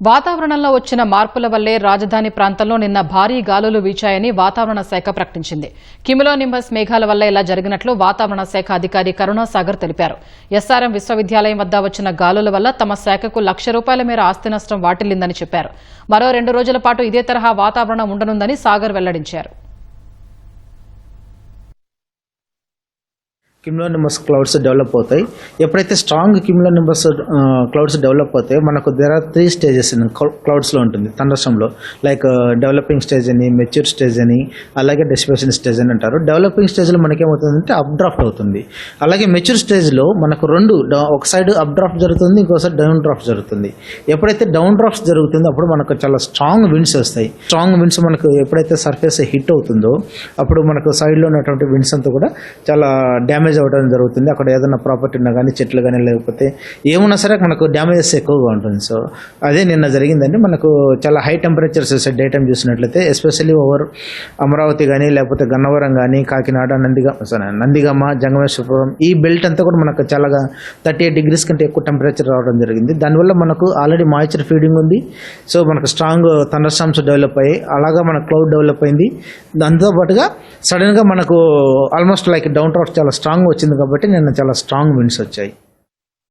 వాతావరణంలో వచ్చిన మార్పుల వల్లే రాజధాని ప్రాంతంలో నిన్న భారీ గాలులు వీచాయని వాతావరణ శాఖ ప్రకటించింది. క్యుములోనింబస్ మేఘాల వల్ల ఇలా జరిగినట్లు వాతావరణ శాఖ అధికారి కరుణాసాగర్ తెలిపారు. ఎస్ఆర్ఎం విశ్వవిద్యాలయం వద్ద వచ్చిన గాలుల వల్ల తమ శాఖకు ₹1,00,000 మేర ఆస్తి నష్టం వాటిల్లిందని చెప్పారు. మరో 2 రోజుల పాటు ఇదే తరహా వాతావరణం ఉండనుందని సాగర్ వెల్లడించారు. క్యుములోనింబస్ క్లౌడ్స్ డెవలప్ అవుతాయి. ఎప్పుడైతే స్ట్రాంగ్ క్యుములోనింబస్ క్లౌడ్స్ డెవలప్ అవుతాయి, మనకు దేర్ ఆర్ 3 స్టేజెస్ ఇన్ క్లౌడ్స్లో ఉంటుంది. థండర్స్టార్మ్లో లైక్ డెవలపింగ్ స్టేజ్ అని, మెచ్యూర్ స్టేజ్ అని, అలాగే డిసిపేషన్ స్టేజ్ అని అంటారు. డెవలపింగ్ స్టేజ్లో మనకేమవుతుందంటే అప్ డ్రాఫ్ట్ అవుతుంది. అలాగే మెచ్యూర్ స్టేజ్లో మనకు ఒక సైడ్ అప్ డ్రాఫ్ట్ జరుగుతుంది, ఇంకోసారి డౌన్ డ్రాఫ్ట్ జరుగుతుంది. ఎప్పుడైతే డౌన్ డ్రాఫ్ట్ జరుగుతుందో అప్పుడు మనకు చాలా స్ట్రాంగ్ విండ్స్ వస్తాయి. స్ట్రాంగ్ విండ్స్ మనకు ఎప్పుడైతే సర్ఫేస్ హిట్ అవుతుందో అప్పుడు మనకు సైడ్లో ఉన్నటువంటి విండ్స్ అంతా కూడా చాలా డ్యామేజ్ అవ్వడం జరుగుతుంది. అక్కడ ఏదైనా ప్రాపర్టీ ఉన్నా కానీ, చెట్లు కానీ, లేకపోతే ఏమున్నా సరే మనకు డ్యామేజెస్ ఎక్కువగా ఉంటుంది. సో అదే నిన్న జరిగిందండి. మనకు చాలా హై టెంపరేచర్స్ వస్తాయి డే టైం చూసినట్లయితే, ఎస్పెషల్లీ ఓవర్ అమరావతి కానీ, లేకపోతే గన్నవరం కానీ, కాకినాడ, నందిగామ, జంగమేశ్వరపురం ఈ బెల్ట్ అంతా కూడా మనకు చాలా 38 degrees కంటే ఎక్కువ టెంపరేచర్ రావడం జరిగింది. దానివల్ల మనకు ఆల్రెడీ మాయిశ్చర్ ఫీడింగ్ ఉంది. సో మనకు స్ట్రాంగ్ థండర్స్టార్మ్స్ డెవలప్ అయ్యాయి. అలాగా మన క్లౌడ్ డెవలప్ అయింది. దాంతోపాటుగా సడన్గా మనకు ఆల్మోస్ట్ లైక్ డౌన్ డ్రాఫ్ట్ చాలా స్ట్రాంగ్ వచ్చింది కాబట్టి నిన్న చాలా స్ట్రాంగ్ విండ్స్ వచ్చాయి.